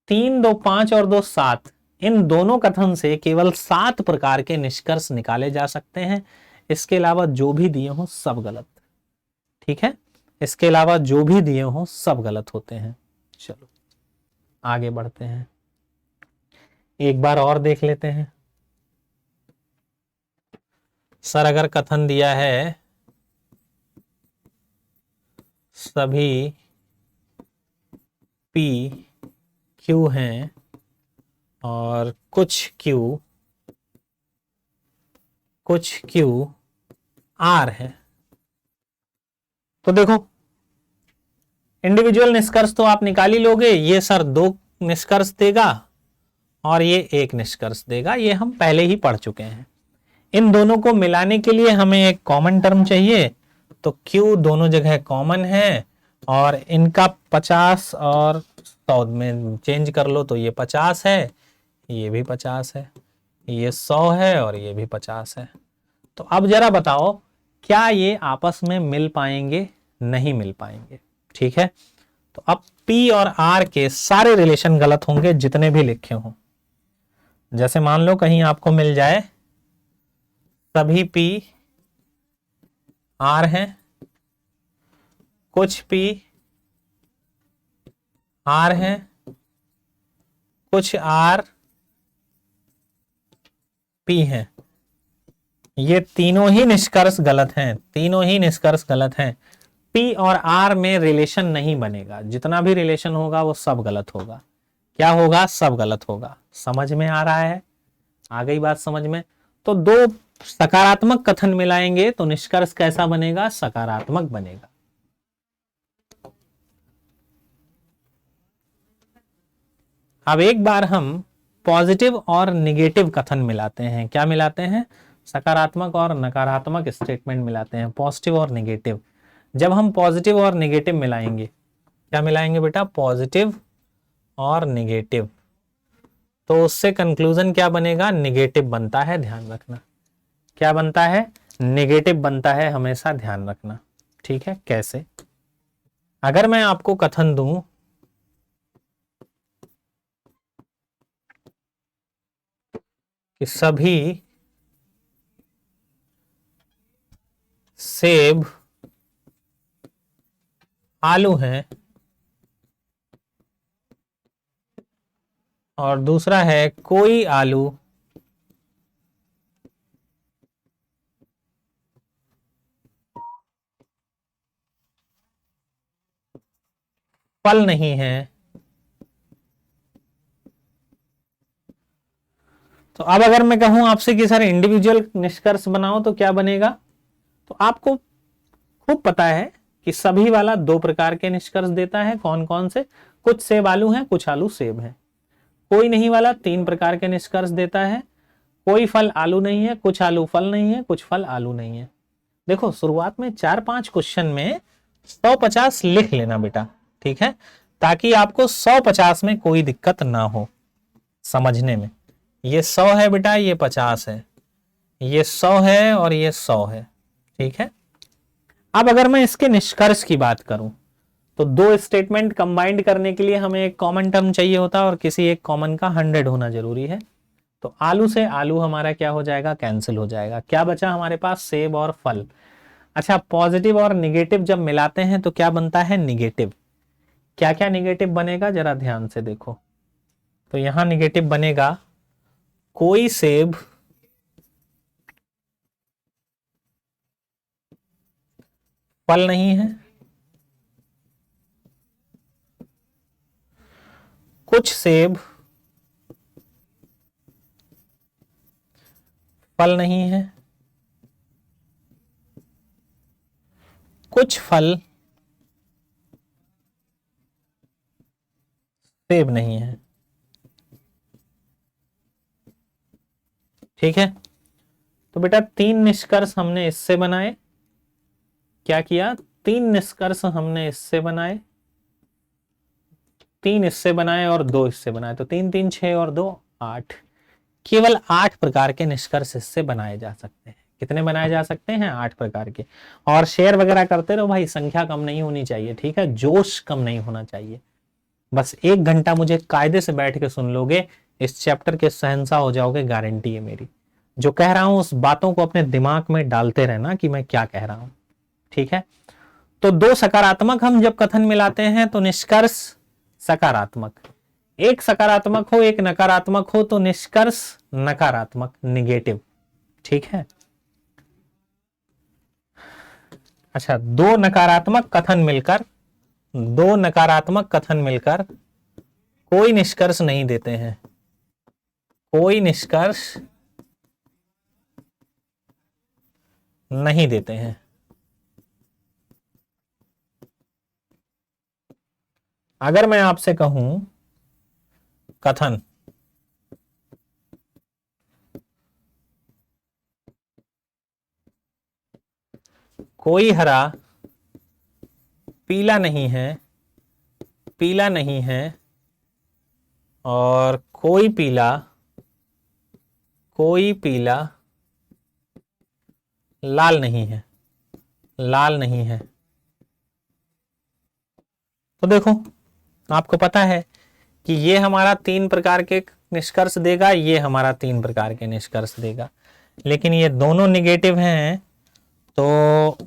3 2 5 और 2 7। इन दोनों कथन से केवल 7 प्रकार के निष्कर्ष निकाले जा सकते हैं। इसके अलावा जो भी दिए हों सब गलत। ठीक है, इसके अलावा जो भी दिए हों सब गलत होते हैं। चलो आगे बढ़ते हैं, एक बार और देख लेते हैं। सर अगर कथन दिया है सभी पी क्यू हैं और कुछ क्यू आर है, तो देखो इंडिविजुअल निष्कर्ष तो आप निकाल ही लोगे। ये सर 2 निष्कर्ष देगा और ये 1 निष्कर्ष देगा, ये हम पहले ही पढ़ चुके हैं। इन दोनों को मिलाने के लिए हमें एक कॉमन टर्म चाहिए, तो Q दोनों जगह कॉमन है और इनका 50 और 100 में चेंज कर लो तो ये 50 है, ये भी 50 है, ये 100 है और ये भी 50 है। तो अब जरा बताओ क्या ये आपस में मिल पाएंगे? नहीं मिल पाएंगे, ठीक है। तो अब P और R के सारे रिलेशन गलत होंगे जितने भी लिखे हों। जैसे मान लो कहीं आपको मिल जाए सभी P R हैं, कुछ P R हैं, कुछ R P हैं, ये तीनों ही निष्कर्ष गलत हैं, तीनों ही निष्कर्ष गलत हैं। P और R में रिलेशन नहीं बनेगा, जितना भी रिलेशन होगा वो सब गलत होगा। क्या होगा? सब गलत होगा। समझ में आ रहा है? आ गई बात समझ में? तो 2 सकारात्मक कथन मिलाएंगे तो निष्कर्ष कैसा बनेगा? सकारात्मक बनेगा। अब एक बार हम पॉजिटिव और निगेटिव कथन मिलाते हैं। क्या मिलाते हैं? सकारात्मक और नकारात्मक स्टेटमेंट मिलाते हैं, पॉजिटिव और निगेटिव। जब हम पॉजिटिव और निगेटिव मिलाएंगे, क्या मिलाएंगे बेटा? पॉजिटिव और निगेटिव, तो उससे कंक्लूजन क्या बनेगा? निगेटिव बनता है, ध्यान रखना। क्या बनता है? निगेटिव बनता है, हमेशा ध्यान रखना, ठीक है। कैसे? अगर मैं आपको कथन दूं कि सभी सेब आलू हैं और दूसरा है कोई आलू फल नहीं है, तो अब अगर मैं कहूं आपसे कि सर इंडिविजुअल निष्कर्ष बनाओ तो क्या बनेगा? तो आपको खूब पता है कि सभी वाला 2 प्रकार के निष्कर्ष देता है। कौन कौन से? कुछ सेब आलू हैं, कुछ आलू सेब हैं। कोई नहीं वाला 3 प्रकार के निष्कर्ष देता है। कोई फल आलू नहीं है, कुछ आलू फल नहीं है, कुछ फल आलू नहीं है। देखो शुरुआत में 4-5 क्वेश्चन में 150 लिख लेना बेटा, ठीक है, ताकि आपको 150 में कोई दिक्कत ना हो समझने में। ये 100 है बेटा, ये 50 है, ये 100 है और ये 100 है, ठीक है। अब अगर मैं इसके निष्कर्ष की बात करूं तो 2 स्टेटमेंट कंबाइंड करने के लिए हमें एक कॉमन टर्म चाहिए होता है और किसी एक कॉमन का 100 होना जरूरी है। तो आलू से आलू हमारा क्या हो जाएगा? कैंसिल हो जाएगा। क्या बचा हमारे पास? सेब और फल। अच्छा, पॉजिटिव और निगेटिव जब मिलाते हैं तो क्या बनता है? निगेटिव। क्या क्या निगेटिव बनेगा जरा ध्यान से देखो। तो यहां निगेटिव बनेगा कोई सेब फल नहीं है, कुछ सेब फल नहीं है, कुछ फल सेब नहीं है, ठीक है। तो बेटा 3 निष्कर्ष हमने इससे बनाए। क्या किया? 3 निष्कर्ष हमने इससे बनाए, 3 इससे बनाए और 2 इससे बनाए। तो 3 3 6 और 2 8। केवल 8 प्रकार के निष्कर्ष इससे बनाए जा सकते हैं। कितने बनाए जा सकते हैं? 8 प्रकार के। और शेयर वगैरह करते रहो भाई, संख्या कम नहीं होनी चाहिए, ठीक है, जोश कम नहीं होना चाहिए। बस 1 घंटा मुझे कायदे से बैठ के सुन लोगे, इस चैप्टर के शहंशाह हो जाओगे, गारंटी है मेरी। जो कह रहा हूं उस बातों को अपने दिमाग में डालते रहना कि मैं क्या कह रहा हूं, ठीक है। तो 2 सकारात्मक हम जब कथन मिलाते हैं तो निष्कर्ष सकारात्मक। एक सकारात्मक हो एक नकारात्मक हो तो निष्कर्ष नकारात्मक, निगेटिव, ठीक है। अच्छा, 2 नकारात्मक कथन मिलकर कोई निष्कर्ष नहीं देते हैं, कोई निष्कर्ष नहीं देते हैं। अगर मैं आपसे कहूं कथन, कोई हरा पीला नहीं है, पीला नहीं है, और कोई पीला लाल नहीं है, लाल नहीं है। तो देखो आपको पता है कि ये हमारा 3 प्रकार के निष्कर्ष देगा, ये हमारा 3 प्रकार के निष्कर्ष देगा, लेकिन ये दोनों निगेटिव हैं, तो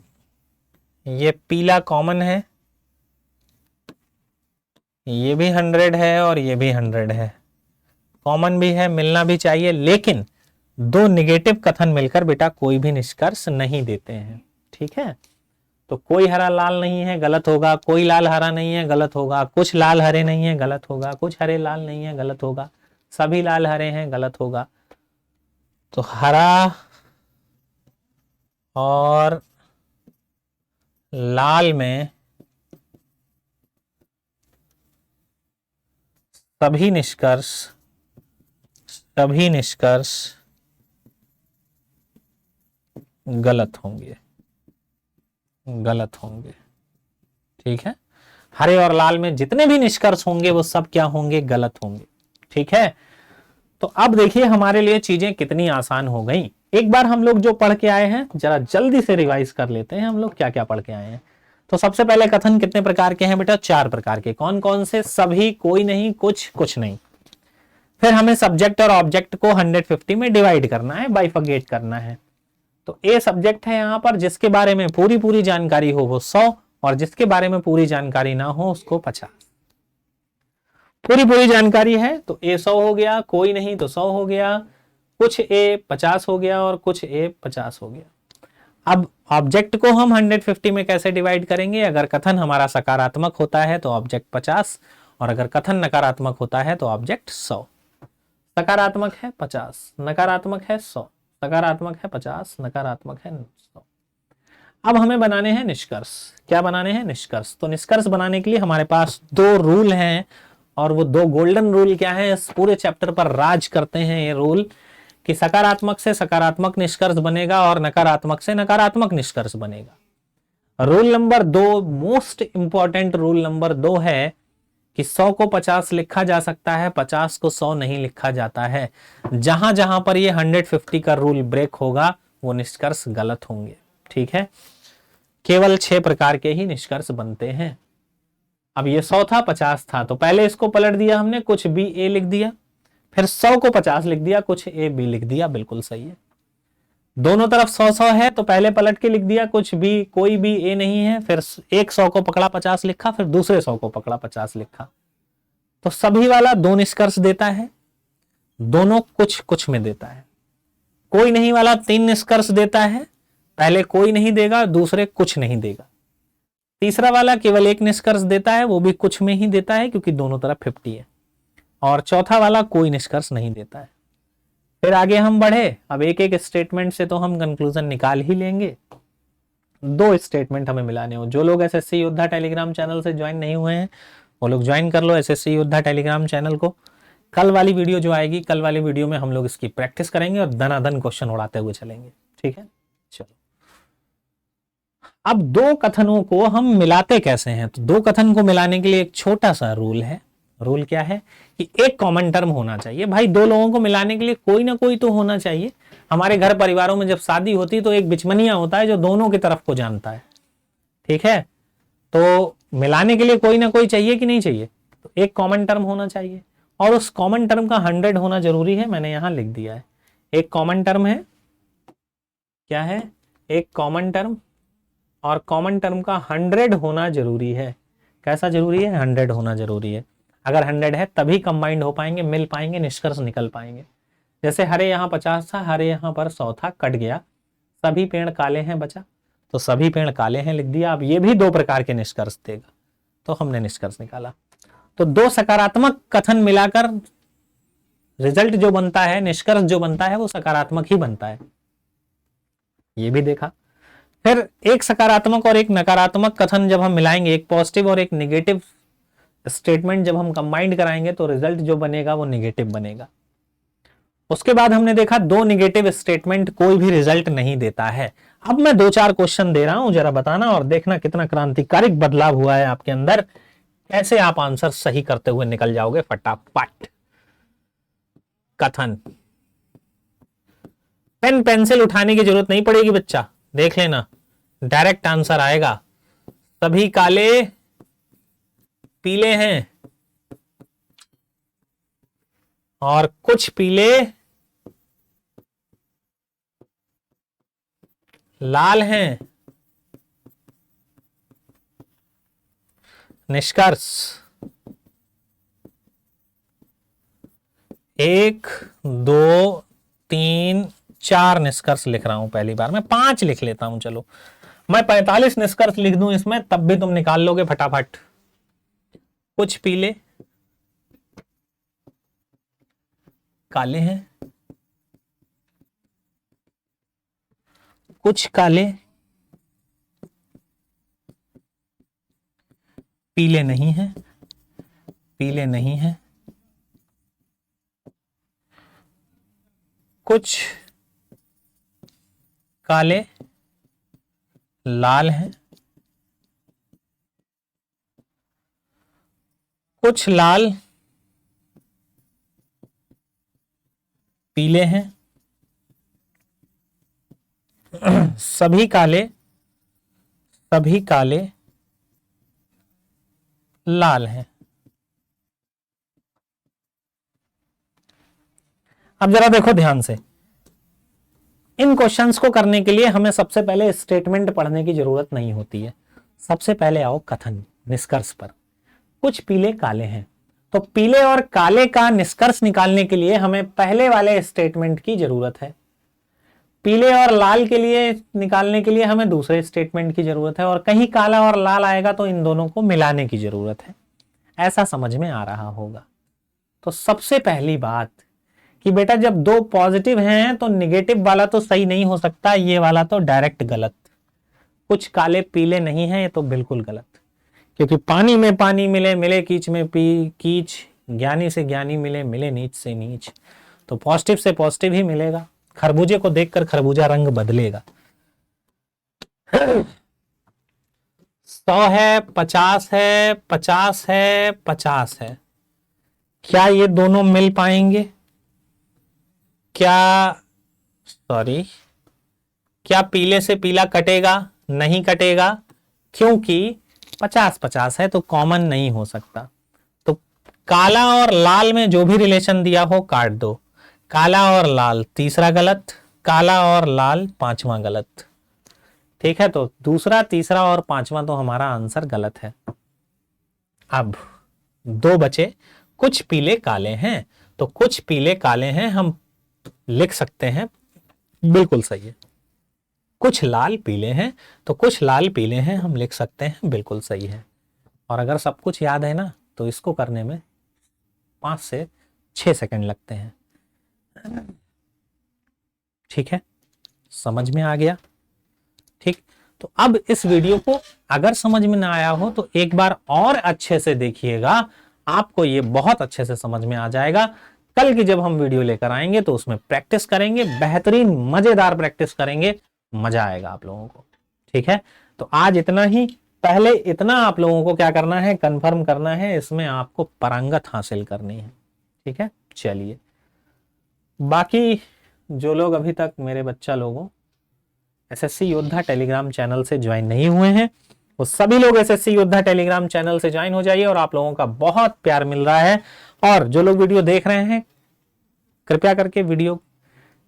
ये पीला कॉमन है, ये भी 100 है और ये भी 100 है, कॉमन भी है, मिलना भी चाहिए, लेकिन 2 निगेटिव कथन मिलकर बेटा कोई भी निष्कर्ष नहीं देते हैं। ठीक है, तो कोई हरा लाल नहीं है, गलत होगा, कोई लाल हरा नहीं है, गलत होगा, कुछ लाल हरे नहीं है, गलत होगा, कुछ हरे लाल नहीं है, गलत होगा, सभी लाल हरे हैं, गलत होगा। तो हरा और लाल में सभी निष्कर्ष गलत होंगे, गलत होंगे। ठीक है, हरे और लाल में जितने भी निष्कर्ष होंगे वो सब क्या होंगे, गलत होंगे। ठीक है, तो अब देखिए हमारे लिए चीजें कितनी आसान हो गई। एक बार हम लोग जो पढ़ के आए हैं जरा जल्दी से रिवाइज कर लेते हैं, हम लोग क्या क्या पढ़ के आए हैं। तो सबसे पहले कथन कितने प्रकार के हैं बेटा, 4 प्रकार के। कौन कौन से, सभी, कोई नहीं, कुछ, कुछ नहीं। फिर हमें सब्जेक्ट और ऑब्जेक्ट को 150 में डिवाइड करना है, बाइफरगेट करना है। तो ए सब्जेक्ट है यहां पर, जिसके बारे में पूरी जानकारी हो वो 100, और जिसके बारे में पूरी जानकारी ना हो उसको 50। पूरी जानकारी है तो ए 100 हो गया, कोई नहीं तो 100 हो गया, कुछ ए 50 हो गया और कुछ ए 50 हो गया। अब ऑब्जेक्ट को हम 150 में कैसे डिवाइड करेंगे, अगर कथन हमारा सकारात्मक होता है तो ऑब्जेक्ट 50, और अगर कथन नकारात्मक होता है तो ऑब्जेक्ट 100। सकारात्मक है 50, नकारात्मक है 100, सकारात्मक है 50, नकारात्मक है 100। अब हमें बनाने हैं निष्कर्ष। क्या बनाने हैं, निष्कर्ष। तो निष्कर्ष बनाने के लिए हमारे पास 2 रूल हैं, और वो 2 गोल्डन रूल क्या है, इस पूरे चैप्टर पर राज करते हैं ये रूल, कि सकारात्मक से सकारात्मक निष्कर्ष बनेगा और नकारात्मक से नकारात्मक निष्कर्ष बनेगा। Rule number 2, most important rule number 2 है कि 100 को 50 लिखा जा सकता है, 50 को 100 नहीं लिखा जाता है। जहां जहां पर ये 150 का रूल ब्रेक होगा वो निष्कर्ष गलत होंगे। ठीक है, केवल 6 प्रकार के ही निष्कर्ष बनते हैं। अब ये 100 था, 50 था, तो पहले इसको पलट दिया हमने, कुछ बी ए लिख दिया, फिर 100 को 50 लिख दिया, कुछ ए बी लिख दिया, बिल्कुल सही है। दोनों तरफ 100 है तो पहले पलट के लिख दिया, कुछ भी, कोई भी ए नहीं है, फिर एक 100 को पकड़ा 50 लिखा, फिर दूसरे 100 को पकड़ा 50 लिखा। तो सभी वाला 2 निष्कर्ष देता है, दोनों कुछ कुछ में देता है। कोई नहीं वाला 3 निष्कर्ष देता है, पहले कोई नहीं देगा, दूसरे कुछ नहीं देगा। तीसरा वाला केवल 1 निष्कर्ष देता है, वो भी कुछ में ही देता है क्योंकि दोनों तरफ 50 है। और चौथा वाला कोई निष्कर्ष नहीं देता है। फिर आगे हम बढ़े, अब एक एक स्टेटमेंट से तो हम कंक्लूजन निकाल ही लेंगे। 2 स्टेटमेंट हमें मिलाने हो। जो लोग एसएससी योद्धा टेलीग्राम चैनल से ज्वाइन नहीं हुए हैं वो लोग ज्वाइन कर लो एसएससी योद्धा टेलीग्राम चैनल को। कल वाली वीडियो जो आएगी, कल वाली वीडियो में हम लोग इसकी प्रैक्टिस करेंगे और दनादन क्वेश्चन उड़ाते हुए चलेंगे। ठीक है, चलो। अब 2 कथनों को हम मिलाते कैसे हैं, तो 2 कथन को मिलाने के लिए एक छोटा सा रूल है। रूल क्या है कि एक कॉमन टर्म होना चाहिए। भाई 2 लोगों को मिलाने के लिए कोई ना कोई तो होना चाहिए। हमारे घर परिवारों में जब शादी होती है तो एक बिचमनिया होता है जो दोनों की तरफ को जानता है। ठीक है, तो मिलाने के लिए कोई ना कोई चाहिए कि नहीं चाहिए, तो एक कॉमन टर्म होना चाहिए, और उस कॉमन टर्म का 100 होना जरूरी है। मैंने यहां लिख दिया है, एक कॉमन टर्म है, क्या है, एक कॉमन टर्म, और कॉमन टर्म का 100 होना जरूरी है। कैसा जरूरी है, 100 होना जरूरी है। अगर 100 है तभी कंबाइंड हो पाएंगे, मिल पाएंगे, निष्कर्ष निकल पाएंगे। जैसे हरे यहाँ 50 था, हरे यहाँ पर 100 था, कट गया, सभी पेड़ काले हैं बचा, तो सभी पेड़ काले हैं लिख दिया। अब ये भी 2 प्रकार के निष्कर्ष देगा, तो हमने निष्कर्ष निकाला। तो दो सकारात्मक कथन मिलाकर रिजल्ट जो बनता है, निष्कर्ष जो बनता है, वो सकारात्मक ही बनता है, ये भी देखा। फिर एक सकारात्मक और एक नकारात्मक कथन जब हम मिलाएंगे, एक पॉजिटिव और एक नेगेटिव स्टेटमेंट जब हम कंबाइंड कराएंगे, तो रिजल्ट जो बनेगा वो नेगेटिव बनेगा। उसके बाद हमने देखा दो नेगेटिव स्टेटमेंट कोई भी रिजल्ट नहीं देता है। अब मैं दो चार क्वेश्चन दे रहा हूं, जरा बताना और देखना कितना क्रांतिकारी बदलाव हुआ है आपके अंदर, कैसे आप आंसर सही करते हुए निकल जाओगे फटाफट। कथन, पेन पेंसिल उठाने की जरूरत नहीं पड़ेगी बच्चा, देख लेना डायरेक्ट आंसर आएगा। सभी काले पीले हैं और कुछ पीले लाल हैं। निष्कर्ष, 1 2 3 4 निष्कर्ष लिख रहा हूं, पहली बार मैं 5 लिख लेता हूं, चलो मैं 45 निष्कर्ष लिख दूं इसमें, तब भी तुम निकाल लोगे फटाफट। कुछ पीले काले हैं, कुछ काले पीले नहीं हैं, पीले नहीं हैं, कुछ काले लाल हैं, कुछ लाल पीले हैं, सभी काले लाल हैं। अब जरा देखो ध्यान से, इन क्वेश्चंस को करने के लिए हमें सबसे पहले स्टेटमेंट पढ़ने की जरूरत नहीं होती है। सबसे पहले आओ कथन, निष्कर्ष पर। कुछ पीले काले हैं, तो पीले और काले का निष्कर्ष निकालने के लिए हमें पहले वाले स्टेटमेंट की जरूरत है। पीले और लाल के लिए निकालने के लिए हमें दूसरे स्टेटमेंट की जरूरत है, और कहीं काला और लाल आएगा तो इन दोनों को मिलाने की जरूरत है। ऐसा समझ में आ रहा होगा। तो सबसे पहली बात कि बेटा जब दो पॉजिटिव हैं तो निगेटिव वाला तो सही नहीं हो सकता, ये वाला तो डायरेक्ट गलत। कुछ काले पीले नहीं हैं, ये तो बिल्कुल गलत, क्योंकि पानी में पानी मिले, मिले कीच में कीच, ज्ञानी से ज्ञानी मिले, मिले नीच से नीच, तो पॉजिटिव से पॉजिटिव ही मिलेगा। खरबूजे को देखकर खरबूजा रंग बदलेगा। 100 है, 50 है, 50 है, 50 है, क्या ये दोनों मिल पाएंगे? क्या पीले से पीला कटेगा? नहीं कटेगा, क्योंकि 50-50 है तो कॉमन नहीं हो सकता। तो काला और लाल में जो भी रिलेशन दिया हो काट दो। काला और लाल तीसरा गलत, काला और लाल पांचवा गलत। ठीक है, तो दूसरा, तीसरा और पांचवा तो हमारा आंसर गलत है। अब दो बचे, कुछ पीले काले हैं, तो कुछ पीले काले हैं हम लिख सकते हैं, बिल्कुल सही है। कुछ लाल पीले हैं, तो कुछ लाल पीले हैं हम लिख सकते हैं, बिल्कुल सही है। और अगर सब कुछ याद है ना, तो इसको करने में 5 से 6 सेकंड लगते हैं। ठीक है, समझ में आ गया? ठीक, तो अब इस वीडियो को अगर समझ में ना आया हो तो एक बार और अच्छे से देखिएगा, आपको ये बहुत अच्छे से समझ में आ जाएगा। कल की जब हम वीडियो लेकर आएंगे तो उसमें प्रैक्टिस करेंगे, बेहतरीन मजेदार प्रैक्टिस करेंगे, मजा आएगा आप लोगों को। ठीक है, तो आज इतना ही। पहले इतना आप लोगों को क्या करना है, कंफर्म करना है, इसमें आपको पारंगत हासिल करनी है। ठीक है, चलिए। बाकी जो लोग अभी तक मेरे बच्चा लोगों एसएससी योद्धा टेलीग्राम चैनल से ज्वाइन नहीं हुए हैं, वो सभी लोग एसएससी योद्धा टेलीग्राम चैनल से ज्वाइन हो जाइए, और आप लोगों का बहुत प्यार मिल रहा है। और जो लोग वीडियो देख रहे हैं, कृपया करके वीडियो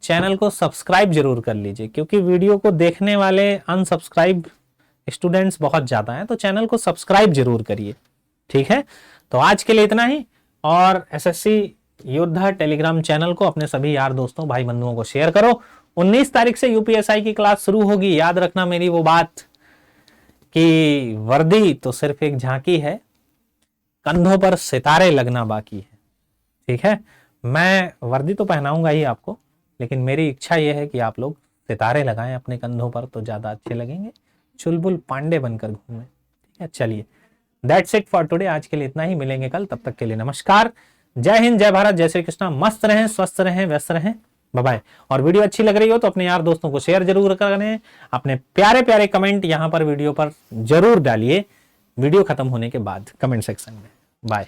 चैनल को सब्सक्राइब जरूर कर लीजिए, क्योंकि वीडियो को देखने वाले अनसब्सक्राइब स्टूडेंट्स बहुत ज्यादा हैं, तो चैनल को सब्सक्राइब जरूर करिए। ठीक है, तो आज के लिए इतना ही। और एसएससी योद्धा टेलीग्राम चैनल को अपने सभी यार दोस्तों, भाई बंधुओं को शेयर करो। 19 तारीख से यूपीएसआई की क्लास शुरू होगी। याद रखना मेरी वो बात कि वर्दी तो सिर्फ एक झांकी है, कंधों पर सितारे लगना बाकी है। ठीक है, मैं वर्दी तो पहनाऊंगा ही आपको, लेकिन मेरी इच्छा यह है कि आप लोग सितारे लगाएं अपने कंधों पर, तो ज्यादा अच्छे लगेंगे, चुलबुल पांडे बनकर घूमें। ठीक है, चलिए, दैट्स इट फॉर टुडे। आज के लिए इतना ही, मिलेंगे कल, तब तक के लिए नमस्कार, जय हिंद, जय भारत, जय श्री कृष्णा। मस्त रहें, स्वस्थ रहें, व्यस्त रहें। Bye bye. और वीडियो अच्छी लग रही हो तो अपने यार दोस्तों को शेयर जरूर करें, अपने प्यारे प्यारे कमेंट यहां पर वीडियो पर जरूर डालिए वीडियो खत्म होने के बाद कमेंट सेक्शन में। बाय।